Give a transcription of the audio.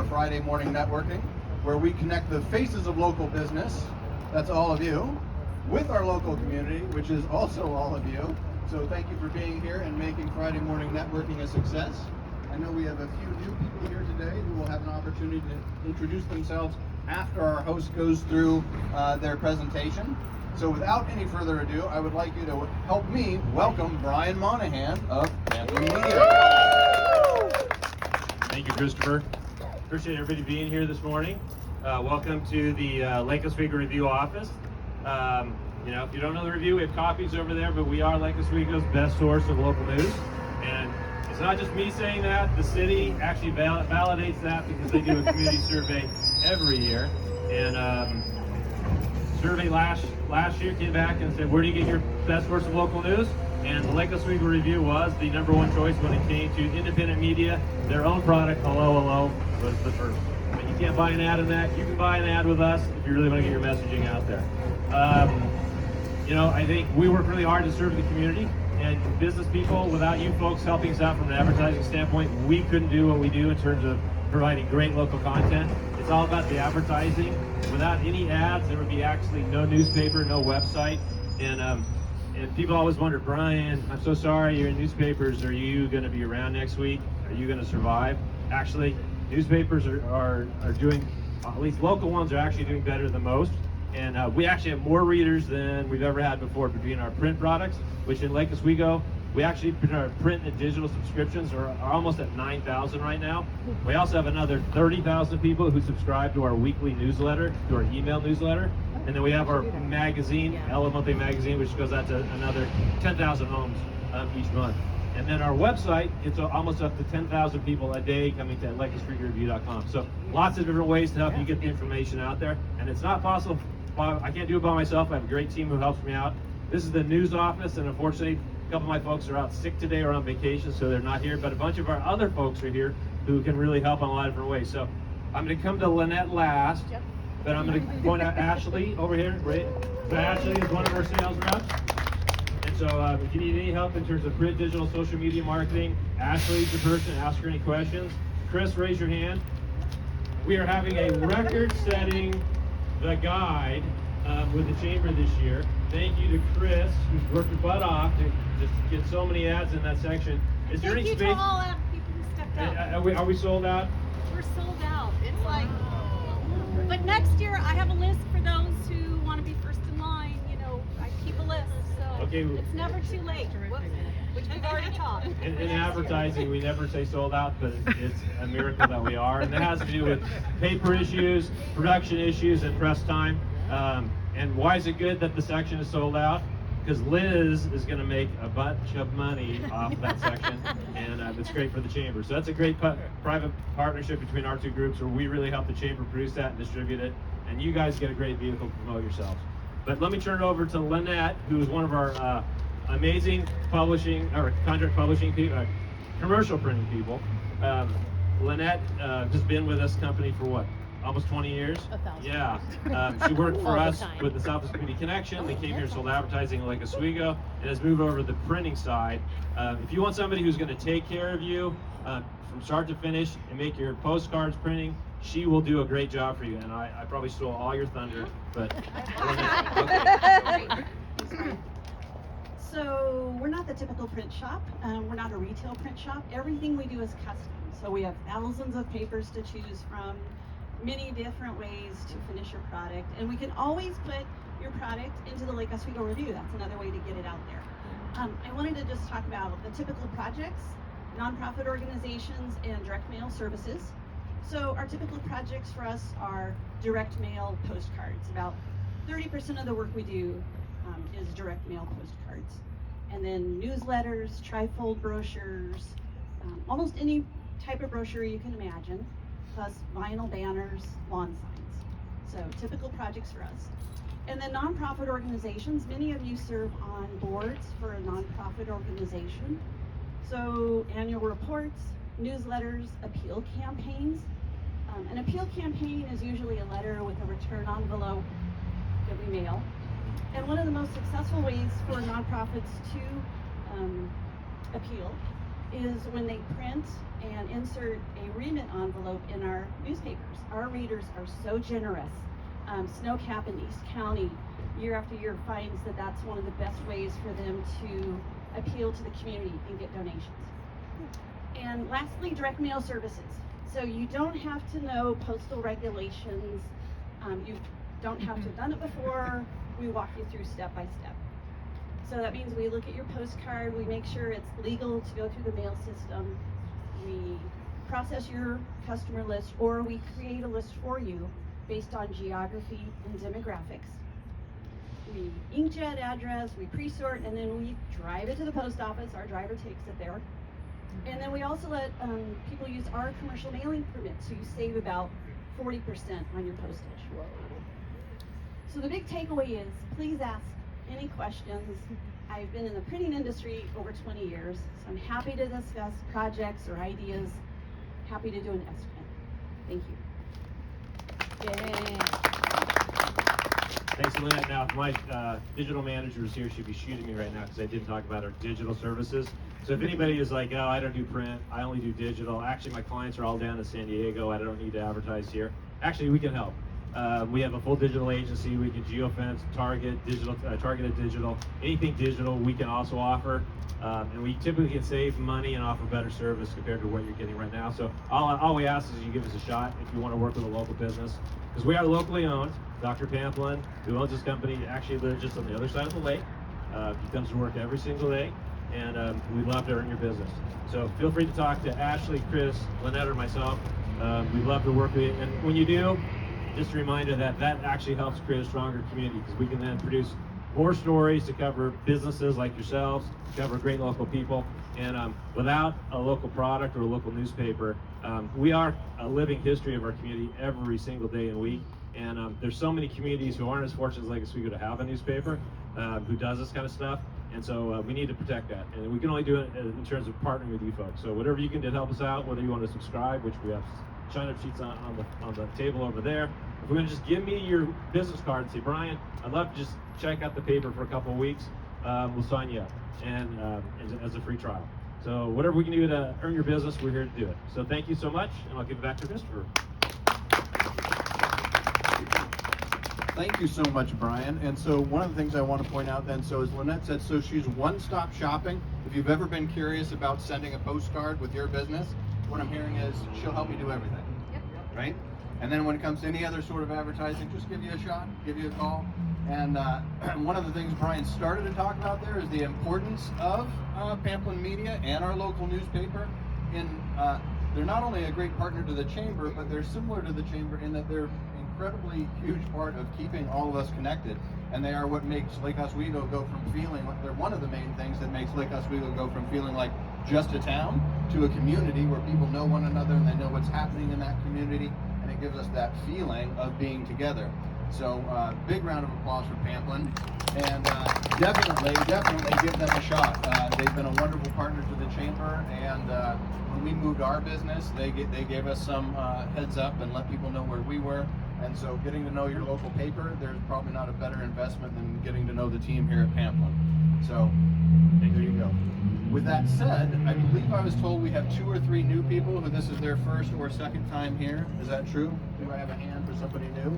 Friday morning networking, where we connect the faces of local business, that's all of you, with our local community, which is also all of you. So thank you for being here and making Friday morning networking a success. I know we have a few new people here today who will have an opportunity to introduce themselves after our host goes through their presentation. So without any further ado, I would like you to help me welcome Brian Monahan of Pamplin Media. Thank you, Christopher. Appreciate everybody being here this morning. Welcome to the Lake Oswego Review office. If you don't know the review, we have copies over there, but we are Lake Oswego's best source of local news. And it's not just me saying that, the city actually validates that because they do a community survey every year. And survey last year came back and said, where do you get your best source of local news? And the Lake Oswego Review was the #1 choice when it came to independent media. Their own product, Hello, was the first. But you can't buy an ad in that. You can buy an ad with us if you really want to get your messaging out there. I think we work really hard to serve the community and business people. Without you folks helping us out from an advertising standpoint, we couldn't do what we do in terms of providing great local content. It's all about the advertising. Without any ads, there would be actually no newspaper, no website. And people always wonder, Brian, I'm so sorry, you're in newspapers. Are you going to be around next week? Are you going to survive? Actually, newspapers are doing, at least local ones are actually doing better than most. And we actually have more readers than we've ever had before between our print products, which in Lake Oswego, we actually, our print and digital subscriptions are almost at 9,000 right now. We also have another 30,000 people who subscribe to our weekly newsletter, to our email newsletter. And then we have our magazine, Ella Monthly Magazine, which goes out to another 10,000 homes each month. And then our website, it's almost up to 10,000 people a day coming to lakeoswegoReview.com. So lots of different ways to help you get the information out there. And it's not possible, I can't do it by myself. I have a great team who helps me out. This is the news office, and unfortunately, a couple of my folks are out sick today or on vacation, so they're not here. But a bunch of our other folks are here who can really help in a lot of different ways. So I'm going to come to Lynette last, but I'm going to point out Ashley over here. Right? So Ashley is one of our sales reps. And so if you need any help in terms of print, digital, social media marketing, Ashley's the person. Ask her any questions. Chris, raise your hand. We are having a record-setting The Guide with the Chamber this year. Thank you to Chris, who's worked her butt off to just get so many ads in that section. Is there any space? Thank you to all people who stepped up. Are we sold out? We're sold out. It's like, but next year I have a list for those who want to be first in line. I keep a list, so okay. It's never too late. Which we've already talked. In advertising, we never say sold out, but it's a miracle that we are. And that has to do with paper issues, production issues, and press time. And why is it good that the section is sold out? Because Liz is going to make a bunch of money off that section, and it's great for the chamber. So that's a great private partnership between our two groups where we really help the chamber produce that and distribute it, and you guys get a great vehicle to promote yourselves. But let me turn it over to Lynette, who is one of our amazing publishing, or contract publishing people, commercial printing people. Lynette has been with this company for what? Almost 20 years? 1,000. Yeah. She worked for us with the Southwest Community Connection. They came here and sold advertising in Lake Oswego and has moved over to the printing side. If you want somebody who's going to take care of you from start to finish and make your postcards printing, she will do a great job for you. And I probably stole all your thunder, but Okay. So we're not the typical print shop. We're not a retail print shop. Everything we do is custom. So we have thousands of papers to choose from, many different ways to finish your product, and we can always put your product into the Lake Oswego Review. That's another way to get it out there. I wanted to just talk about the typical projects, nonprofit organizations, and direct mail services. So our typical projects for us are direct mail postcards. About 30% of the work we do is direct mail postcards. And then newsletters, trifold brochures, almost any type of brochure you can imagine, plus vinyl banners, lawn signs. So typical projects for us. And then nonprofit organizations, many of you serve on boards for a nonprofit organization. So annual reports, newsletters, appeal campaigns. An appeal campaign is usually a letter with a return envelope that we mail. And one of the most successful ways for nonprofits to appeal is when they print and insert a remit envelope in our newspapers. Our readers are so generous. Snow Cap in East County, year after year, finds that that's one of the best ways for them to appeal to the community and get donations. And lastly, direct mail services. So you don't have to know postal regulations. You don't have to have done it before. We walk you through step by step. So that means we look at your postcard, we make sure it's legal to go through the mail system, we process your customer list, or we create a list for you based on geography and demographics. We inkjet address, we pre-sort, and then we drive it to the post office. Our driver takes it there. And then we also let people use our commercial mailing permits, so you save about 40% on your postage. So the big takeaway is, please ask any questions. I've been in the printing industry over 20 years, so I'm happy to discuss projects or ideas. Happy to do an estimate. Thank you. Yay. Thanks, Lynette. Now, if my digital manager is here, she'd be shooting me right now because I didn't talk about our digital services. So if anybody is like, oh, I don't do print, I only do digital. Actually, my clients are all down in San Diego. I don't need to advertise here. Actually, we can help. We have a full digital agency. We can geofence, target digital, targeted digital, anything digital we can also offer. And we typically can save money and offer better service compared to what you're getting right now. So all we ask is you give us a shot if you want to work with a local business. Because we are locally owned. Dr. Pamplin, who owns this company, actually lives just on the other side of the lake. He comes to work every single day, and we'd love to earn your business. So feel free to talk to Ashley, Chris, Lynette, or myself. We'd love to work with you. And when you do, just a reminder that actually helps create a stronger community, because we can then produce more stories to cover businesses like yourselves, cover great local people. And without a local product or a local newspaper, we are a living history of our community every single day and week. And there's so many communities who aren't as fortunate as Oswego to have a newspaper who does this kind of stuff. And so we need to protect that. And we can only do it in terms of partnering with you folks. So whatever you can do to help us out, whether you want to subscribe, which we have sign-up sheets on the table over there. If you're going to just give me your business card and say, Brian, I'd love to just check out the paper for a couple of weeks, we'll sign you up and as a free trial. So whatever we can do to earn your business, we're here to do it. So thank you so much, and I'll give it back to Christopher. Thank you so much, Brian. And so one of the things I want to point out then, so as Lynette said, so she's one-stop shopping. If you've ever been curious about sending a postcard with your business, what I'm hearing is she'll help you do everything. Yep. Right? And then when it comes to any other sort of advertising, just give you a shot, give you a call. And one of the things Brian started to talk about there is the importance of Pamplin Media and our local newspaper. They're not only a great partner to the chamber, but they're similar to the chamber in that they're incredibly huge part of keeping all of us connected. And they are what makes Lake Oswego go from feeling like, they're one of the main things that makes Lake Oswego go from feeling like just a town to a community where people know one another and they know what's happening in that community, and it gives us that feeling of being together. So big round of applause for Pamplin, and definitely give them a shot. They've been a wonderful partner to the chamber, and when we moved our business, they gave us some heads up and let people know where we were. And so getting to know your local paper, there's probably not a better investment than getting to know the team here at Pamplin. So there you go. With that said, I believe I was told we have 2 or 3 new people who this is their first or second time here. Is that true? Do I have a hand for somebody new?